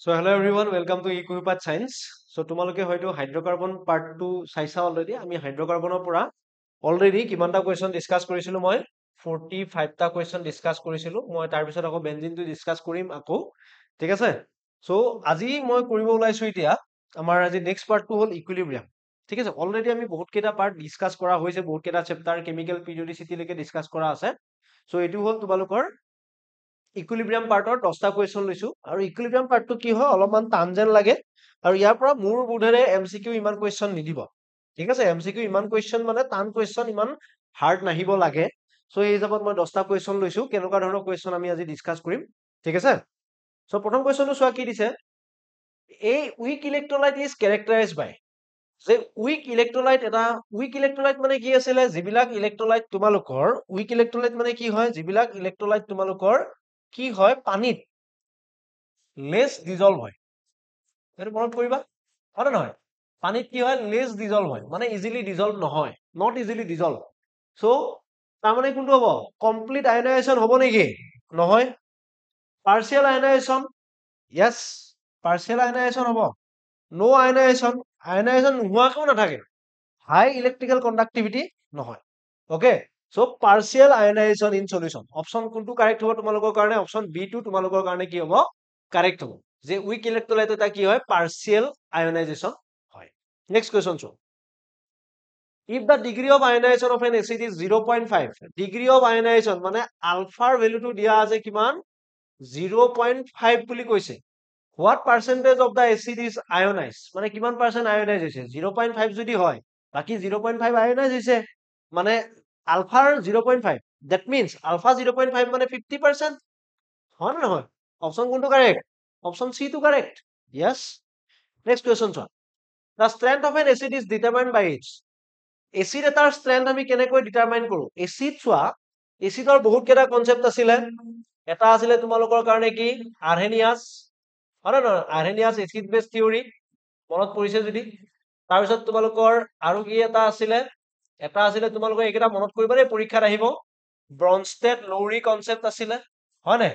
So hello everyone, welcome to Equipath Science. So তোমালোকে হয়তো hydrocarbon part 2 চাইছা already. আমি হাইড্ৰকাৰ্বনৰ পৰা অলৰেডি কিমানটা কোৱেশ্চন ডিসকাস কৰিছিলো মই 45 টা কোৱেশ্চন ডিসকাস কৰিছিলো। মই তাৰ পিছত আকৌ বেনজিনটো ডিসকাস কৰিম আকৌ। ঠিক আছে? সো আজি মই কৰিব ওলাইছো এতিয়া আমাৰ আজি নেক্সট পাৰ্টটো হ'ল ইকুইলিব্ৰিয়াম। ঠিক আছে? অলৰেডি আমি বহুত কেইটা পাৰ্ট ডিসকাস কৰা হৈছে, বহুত কেইটা চেপ্টাৰ কেমিক্যাল পিৰিয়ডিচিটি লৈকে ডিসকাস কৰা আছে। সো এটো হ'ল তোমালোকৰ ইকুইলিব্ৰিয়াম পাৰ্টৰ 10টা কোৱেশ্চন লৈছো আৰু ইকুইলিব্ৰিয়াম পাৰ্টটো কি হয় অলপমান টান যেন লাগে আৰু ইয়াৰ পৰা মোৰ বোধেৰে এমসিকিউ ইমান কোৱেশ্চন নিদিব। ঠিক আছে? এমসিকিউ ইমান কোৱেশ্চন মানে টান কোৱেশ্চন ইমান হাৰ্ড নাহিব লাগে। সো এই হিচাপত মই 10টা কোৱেশ্চন লৈছো, কেনেকুৱা ধৰণৰ কোৱেশ্চন আমি আজি ডিসকাস কৰিম। ঠিক আছে? সো প্ৰথম কোৱেশ্চনটো চোৱা কি দিছে, a weak electrolyte is characterized by যে উইক ইলেক্ট্ৰোলাইট মানে কি আছিলে, যিবিলাক ইলেক্ট্ৰোলাইট তোমালোকৰ উইক ইলেক্ট্ৰোলাইট মানে কি হয়, যিবিলাক ইলেক্ট্ৰোলাইট তোমালোকৰ কি হয় পানীত লেস ডিজলভ হয়। এটো মনত কৰিবা হয় নহয়, পানীত কি হয় লেস ডিজলভ হয়, মানে ইজিলি ডিজলভ নহয়, নট ইজিলি ডিজলভ। সো তাৰ মানে কোনটো হ'ব, কমপ্লিট আয়নাইজেশন হ'ব নেকি, নহয়, partial ionization, yes partial ionization হ'ব, নো আয়নাইজেশন, আয়নাইজেশন নোহোৱাকেও নাথাকে, হাই ইলেক্ট্ৰিকেল কন্ডাক্টিভিটি নহয়। Okay, so partial ionization in solution, option কোনটো কাৰেক্ট হ'ব তোমালোকৰ কাৰণে, অপশন বি টো তোমালোকৰ কাৰণে কি হ'ব কাৰেক্ট হ'ব, যে উইক ইলেক্ট্ৰোলাইট এটা কি হয় পাৰ্শিয়াল আয়নাইজেশন হয়। নেক্সট কোৱেশ্চন চোৱা, if the degree of ionization of an acid is 0.5, degree of ionization মানে আলফাৰ ভ্যালুটো দিয়া আছে কিমান 0.5 বুলি কৈছে, what percentage of the acid is ionized, মানে কিমান পার্সেন্ট আয়োনাইজ হৈছে, 0.5 যদি হয় বাকি 0.5 আয়োনাইজ হৈছে, মানে আলফাৰ 0.5, that means আলফা 0.5 মানে 50%, হয় না নহয়, অপশন কোনটো কারেক্ট, অপশন সি টো কারেক্ট, yes. নেক্সট কোৱেশ্চন চোৱা, the strength of an acid is determined by its, acid এটাৰ স্ট্ৰেংথ আমি কেনেকৈ ডিটাৰমাইন কৰো, এসিড চোৱা, এসিডৰ বহুত কেইটা কনসেপ্ট আছিলে, এটা আছিলে তোমালোকৰ কাৰণে কি আৰ্হেনিয়াছ, হয় না নহয়, আৰ্হেনিয়াছ এসিড বেস থিওৰি মনত পৰিছে যদি, তাৰপিছত তোমালোকৰ আৰু কি এটা আছিলে তোমালোকৰ এইকেইটা মনত কৰিবা দেই, পৰীক্ষাত আহিব, ব্ৰনষ্টেড লৌৰী কনসেপ্ট আছিলে, হয় নাই,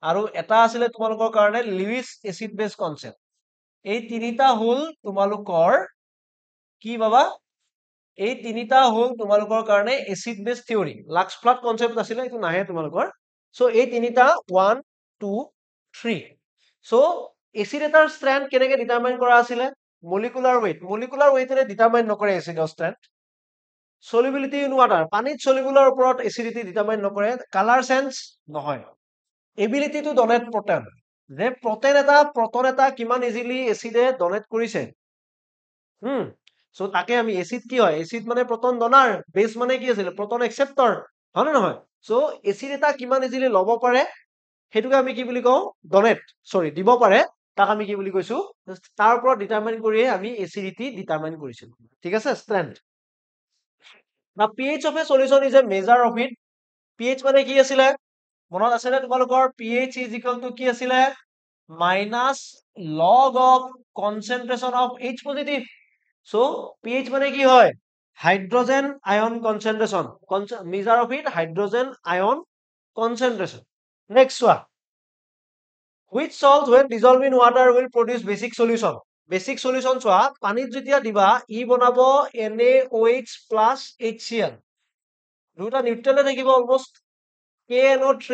আৰু এটা আছিলে তোমালোকৰ কাৰণে লুইস এসিড বেস কনসেপ্ট। এই তিনিটা হল তোমালোকৰ কি বাবা, এই তিনিটা হল তোমালোকৰ কাৰণে acid base theory, Lux Flood concept আছিলে, এইটো নাহে তোমালোকৰ। সো এই তিনিটা 1 2 3। সো এসিড এটাৰ স্ট্ৰেংথ কেনেকে ডিটাৰমাইন কৰা আছিলে, মলিকুলাৰ ওয়েটেৰে ডিটাৰমাইন নকৰে এসিডৰ স্ট্ৰেংথ, সলিবিলিটি ইন ওয়াটাৰ, পানীত সলিবুলৰ ওপৰত এসিডিটি ডিটাৰমাইন নকৰে, কালাৰ সেন্স নহয়, এবিলিটি টু ডনেট প্ৰটেন, যে প্ৰটেন এটা কিমান ইজিলি এসিডে ডনেট কৰিছে, সো তাকে আমি এসিড কি হয়, এসিড মানে প্রোটন ডনার, বেস মানে কি আছিল প্রোটন একসেপ্টর, হয় না নহয়, সো এসিড এটা কিমান ইজিলি লব পাৰে হেতুকে আমি কি বুলি কওঁ ডনেট, সৰি দিব পাৰে, তাক আমি কি বুলি কৈছো, তাৰ ওপৰত ডিটাৰমাইন কৰিয়ে আমি এসিডিটি ডিটাৰমাইন কৰিছিলো। ঠিক আছে, স্ট্ৰেংথ। না pH of a solution is a measure of it, pH মানে কি আছিলে মনত আছে নে তোমালোকৰ, pH is equal to কি আছিলে minus log of concentration of H positive। So pH মানে কি হয় hydrogen Ayan concentration, measure of it hydrogen Ayan concentration. Next চোৱা, which salts when dissolved in water will produce basic solution, basic solution চোৱা, পানীত যেতিয়া দিবা ই বনাব NaOH plus HCl, দুটা নিউট্ৰেলে থাকিব অলমোস্ট, KNO3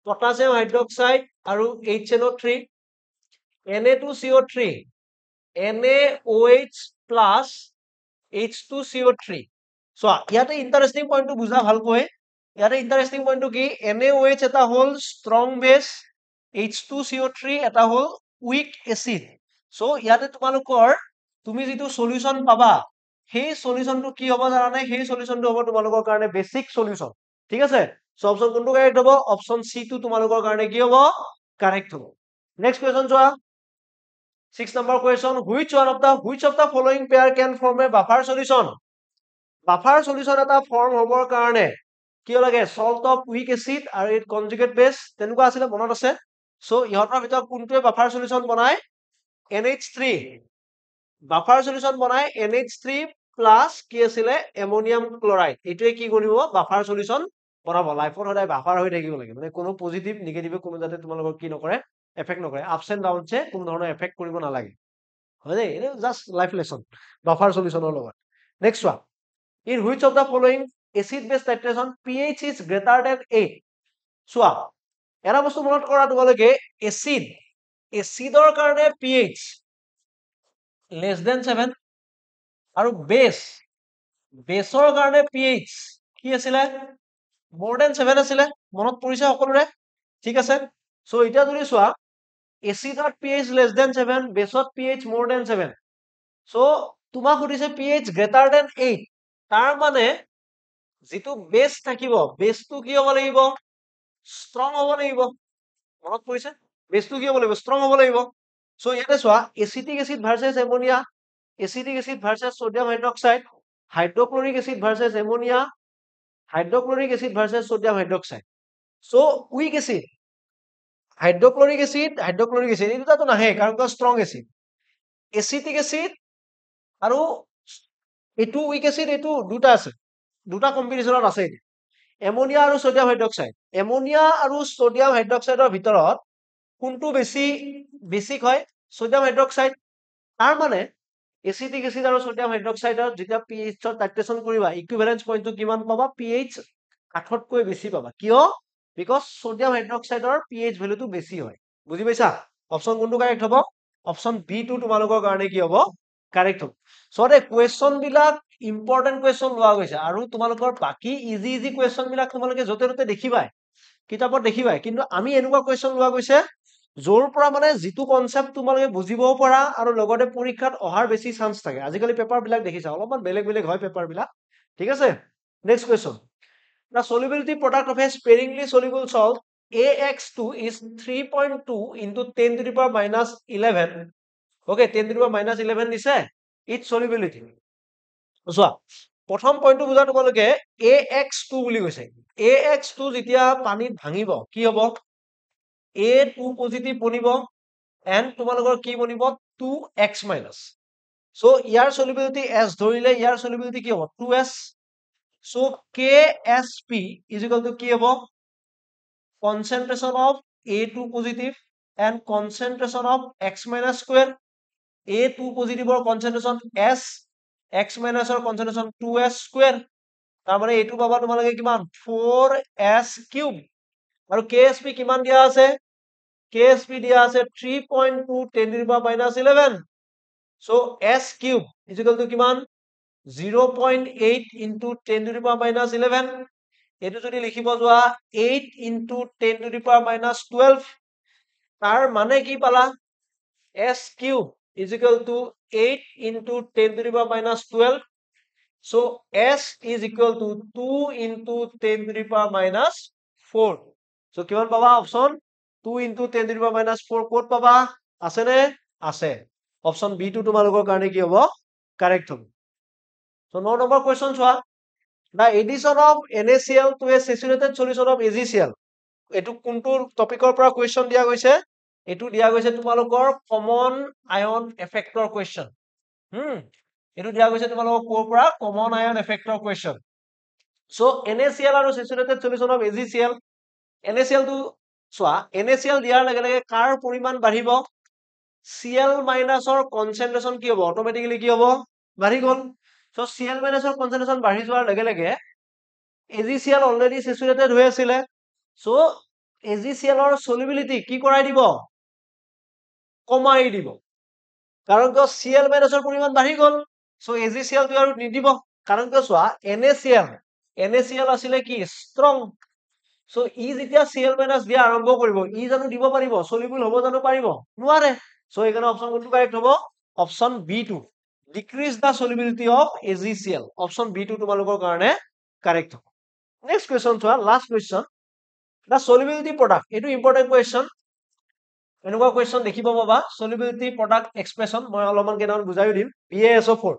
পটাছিয়াম হাইড্ৰক্সাইড আৰু HNO3, Na2CO3 NaOH plus H2CO3। চোৱা ইয়াতে ইন্টাৰেস্টিং পইণ্টটো বুজা ভালকৈ, ইয়াতে ইন্টাৰেস্টিং পইণ্টটো কি, NaOH এটা হল স্ট্ৰং বেস, H2CO3 এটা হল উইক এসিড। সো ইয়াতে তোমালোকৰ তুমি যিটো সলিউশন পাবা সেই সলিউশনটো কি হ'ব জানানে, সেই সলিউশনটো হ'ব তোমালোকৰ কাৰণে বেসিক সলিউশন। ঠিক আছে, সো অপশন কোনটো কাৰেক্ট হ'ব, অপশন সি টো তোমালোকৰ কাৰণে কি হ'ব কাৰেক্ট হ'ব। নেক্সট কোৱেশ্চন চোৱা, 6 number question, which of the following pair can form a buffer solution, buffer solution এটা ফর্ম হবৰ কাৰণে কি লাগে, salt of weak acid আৰু it conjugate base, তেনেকুৱা আছিল মনত আছে। সো ইহতৰ ভিতৰত কোনটোৱে বাফাৰ সলিউশন বনায়, NH3, বাফাৰ সলিউশন বনায় NH3 প্লাস কি আছিলে এমোনিয়াম ক্লোৰাইড, এইটোৱে কি কৰিব বাফাৰ সলিউশন বনাব, লাইফত সদায় বাফাৰ হৈ থাকিব লাগে, মানে কোনো পজিটিভ নিগেটিভ কোনো যাতে তোমালোকৰ কি নকৰে এফেক্ট নকৰে আপছ এণ্ড ডাউনছে কোনো ধৰণৰ এফেক্ট কৰিব নালাগে হয় দেই এইটো জাষ্ট লাইফ লেছন বাফাৰ সলিউশ্যনৰ লগত নেক্সট চোৱা in which of the following acid বেছ টাইট্ৰেশ্যন pH ইজ গ্ৰেটাৰ দেন 8 চোৱা এটা বস্তু মনত কৰা তোমালোকে এচিডৰ কাৰণে pH লেছ দেন 7 আৰু বেছৰ কাৰণে pH কি আছিলে more than 7 আছিলে মনত পৰিছে সকলোৰে ঠিক আছে সো এতিয়া যদি চোৱা এচিডত pH less than 7 বেছত pH more than 7 সো তোমাক সুধিছে pH greater than 8 তাৰ মানে যিটো বেছ থাকিব বেছটো কি হ'ব লাগিব ষ্ট্ৰং হ'ব লাগিব মনত পৰিছে বেছটো কি হ'ব লাগিব ষ্ট্ৰং হ'ব লাগিব সো ইয়াতে চোৱা acetic acid versus ammonia acetic acid versus sodium hydroxide hydrochloric acid versus ammonia hydrochloric acid versus sodium hydroxide so weak acid hydrochloric acid এই দুটাতো নাহে কাৰণ স্ট্ৰং এসিড এসিটিক এসিড আৰু এটু উইক এসিড এটু দুটা আছে দুটা কম্বিনেশনত আছে এমোনিয়া আৰু সোডিয়াম হাইড্ৰক্সাইড এমোনিয়া আৰু সোডিয়াম হাইড্ৰক্সাইডৰ ভিতৰত কোনটো বেছিক হয় সোডিয়াম হাইড্ৰক্সাইড তাৰ মানে এচিটিক এচিড আৰু সোডিয়াম হাইড্ৰক্সাইডৰ যেতিয়া pH টাইট্ৰেশ্যন কৰিবা ইকুইভ্যালেন্স পইণ্টটো কিমান পাবা pH 8তকৈ বেছি পাবা কিয় বিকজ সোডিয়াম হাইড্ৰক্সাইডৰ pH ভ্যালুটো বেছি হয় বুজি পাইছা অপচন কোনটো কাৰেক্ট হ'ব অপচন বি টো তোমালোকৰ কাৰণে কি হ'ব কাৰেক্ট হ'ব সো দে কোৱেশ্চন বিলাক ইম্পৰ্টেন্ট কোৱেশ্চন লোৱা গৈছে আৰু তোমালোকৰ বাকি ইজি কোৱেশ্চন বিলাক তোমালোকে যতে ততে দেখিবাই কিতাপত দেখিবাই কিন্তু আমি এনেকুৱা কোৱেশ্চন লোৱা গৈছে जोर পৰা মানে যিটো কনসেপ্ট তোমালোকে বুজিবও পাৰা আৰু লগতে পৰীক্ষাত অহাৰ বেছি চান্স থাকে আজিকালি পেপাৰ বিলাক দেখিছা অলপমান বেলেগ হয় পেপাৰ বিলাক ঠিক আছে next question the solubility product of a sparingly soluble salt AX2 is 3.2 into 10 to the power minus 11 okay 10 to the power minus 11 দিছে its solubility চোৱা প্ৰথম পইণ্টটো বুজা তোমালোকে AX2 বুলি কৈছে AX2 যেতিয়া পানীত ভাঙিব কি হ'ব A2 positive বনিব and তোমালোকৰ কি বনিব 2x minus so ইয়াৰ solubility s ধৰিলে ইয়াৰ solubility কি হ'ব 2s so KSP is equal to কি হ'ব concentration of A2 positive and concentration of x minus square A2 positive or concentration s x minus or concentration 2s square তাৰ মানে A2 পাবা তোমালোকে কিমান 4s cube আৰু KSP কিমান দিয়া আছে KSP দিয়া আছে 3.2 10 to the power minus 11 so s cube is equal to কিমান 0.8 into 10 to the power minus 11 এটো যদি লিখিব যোৱা 8 into 10 to the power minus 12 তাৰ মানে কি পালা s cube is equal to 8 into 10 to the power minus 12 so s is equal to 2 into 10 to the power minus 4 so কিমান পাবা option 2 into 10 to the power minus 4 ক'ত পাবা আছে নে আছে অপচন বি টো তোমালোকৰ কাৰণে কি হ'ব কাৰেক্ট হ'ব so 9 নম্বৰ কোৱেশ্চন চোৱা the addition of NaCl to a saturated solution of AgCl এটো কোনটো টপিকৰ পৰা কোৱেশ্চন দিয়া গৈছে এটো দিয়া গৈছে তোমালোকৰ কমন আয়ন এফেক্টৰ কোৱেশ্চন এটো দিয়া গৈছে তোমালোকৰ কোৰ পৰা কমন আয়ন এফেক্টৰ কোৱেশ্চন so NaCl আৰু saturated solution of AgCl NaCl টো চোৱা NaCl দিয়াৰ লগে লগে কাৰ পৰিমাণ বাঢ়িব Cl minus or concentration কি হ'ব অটোমেটিক্যালি কি হ'ব বাঢ়ি গল so Cl minus or concentration বাঢ়ি যোৱাৰ লগে লগে AgCl already saturated হৈ আছিল so AgCl ৰ solubility কি কৰাই দিব কমাই দিব কাৰণ কিয় Cl minus ৰ পৰিমাণ বাঢ়ি গল so AgCl টো আৰু নিদিব কাৰণ কিয় চোৱা NaCl আছিল কি strong so ই যেতিয়া Cl minus দিয়া আৰম্ভ কৰিব ই জানো দিব পাৰিব soluble হ'ব জানো পাৰিব নোৱাৰে so এখানে অপচন কোনটো কাৰেক্ট হ'ব option B2 decrease the solubility of AgCl option B2 তোমালোকৰ কাৰণে কাৰেক্ট হ'ব নেক্সট কোৱেশ্চন চোৱা last question the solubility product এটো ইম্পৰ্টেন্ট কোৱেশ্চন এনেকুৱা কোৱেশ্চন দেখিব পাবা solubility product expression মই অলপমান কেইটামান বুজাই দিম BaSO4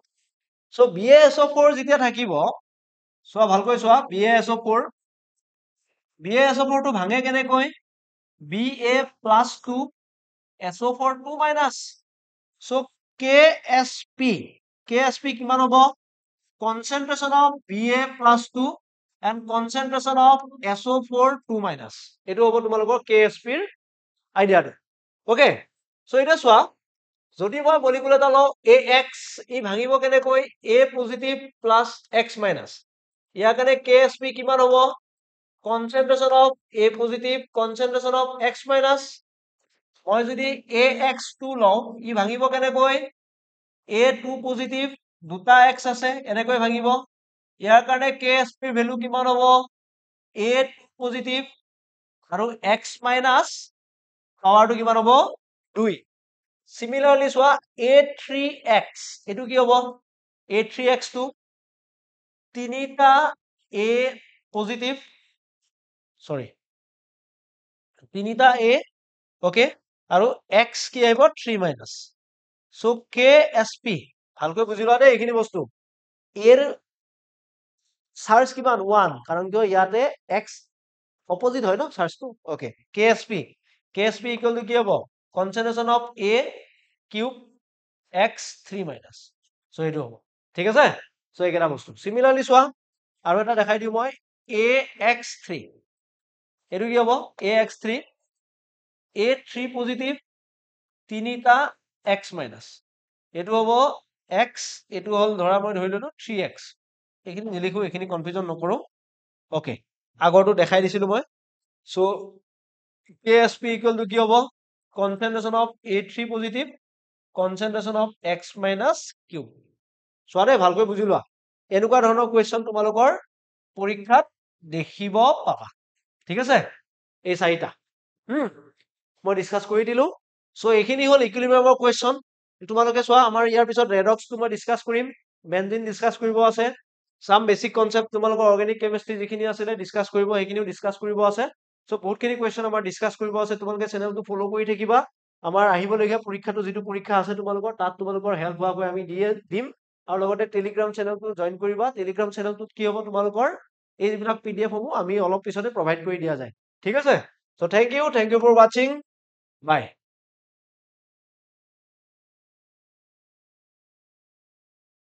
so BaSO4 যেতিয়া থাকিব চোৱা ভালকৈ চোৱা BaSO4 টো ভাঙে কেনেকৈ Ba plus 2 SO4 2 minus so KSP কিমান হ'ব concentration of Ba plus 2 and concentration of SO4 2 minus এটো হ'ব তোমালোকৰ KSP ৰ আইডিয়াটো অকে সো এটা চোৱা যদি মই মলিকুল এটা লওঁ ax ই ভাঙিব কেনেকৈ a positive plus x minus ইয়াৰ কাৰণে ksp কিমান হ'ব concentration of a positive concentration of x minus মই যদি ax2 লওঁ ই ভাঙিব কেনেকৈ a2 পজিটিভ দুটা x আছে এনেকৈ ভাঙিব ইয়াৰ কাৰণে ksp ভ্যালু কিমান হ'ব a2 পজিটিভ আৰু x মাইনাছ পাৱাৰটো কিমান হ'ব 2 Similarly, so A3X, এটো কি হ'ব A3X টো তিনিটা A positive, sorry, তিনিটা A, okay, আৰু X কি আহিব 3 minus. So KSP, ভালকৈ বুজি লোৱা দেই এইখিনি বস্তু এৰ চাৰ্জ কিমান 1 কাৰণ কিয় ইয়াতে X opposite হয় ন চাৰ্জটো okay KSP equal to কি হ'ব concentration of A cube x 3 minus so এইটো হ'ব ঠিক আছে so এইকেইটা বস্তু similarly চোৱা আৰু এটা দেখাই দিও মই ax3 এইটো কি হ'ব ax3 a3 পজিটিভ তিনিটা x minus এইটো হ'ব x এইটো হ'ল ধৰা মই ধৰি ললো 3x এইখিনি নিলিখো এইখিনি কনফিউজন নকৰো okay আগৰটো দেখাই দিছিলো মই so ksp equal to কি হ'ব concentration of a3 positive concentration of x minus cube চোৱা দেই ভালকৈ বুজি লোৱা এনেকুৱা ধৰণৰ কুৱেশ্যন তোমালোকৰ পৰীক্ষাত দেখিব পাবা ঠিক আছে এই চাৰিটা মই ডিসকাস কৰি দিলো সো এইখিনি হ'ল ইকুইলিব্ৰিয়ামৰ কুৱেশ্যন তোমালোকে চোৱা আমাৰ ইয়াৰ পিছত ৰেডক্সটো মই ডিসকাস কৰিম বেনজিন ডিসকাস কৰিব আছে সাম বেসিক কনসেপ্ট তোমালোকৰ অৰ্গেনিক কেমিষ্ট্ৰি যিখিনি আছিল ডিসকাস কৰিব সেইখিনিও ডিসকাস কৰিব আছে সো বহুতখিনি কুৱেশ্যন আমাৰ ডিসকাস কৰিব আছে তোমালোকে চেনেলটো ফলো কৰি থাকিবা আমাৰ আহিবলগীয়া পৰীক্ষাটো যিটো পৰীক্ষা আছে তোমালোকৰ তাত তোমালোকৰ হেল্প হোৱাকৈ আমি দিম আৰু লগতে টেলিগ্ৰাম চেনেলটো জয়েন কৰিবা টেলিগ্ৰাম চেনেলটোত কি হ'ব তোমালোকৰ এইবিলাক পিডিএফ সমূহ আমি অলপ পিছতে প্ৰভাইড কৰি দিয়া যায় ঠিক আছে so thank you for watching by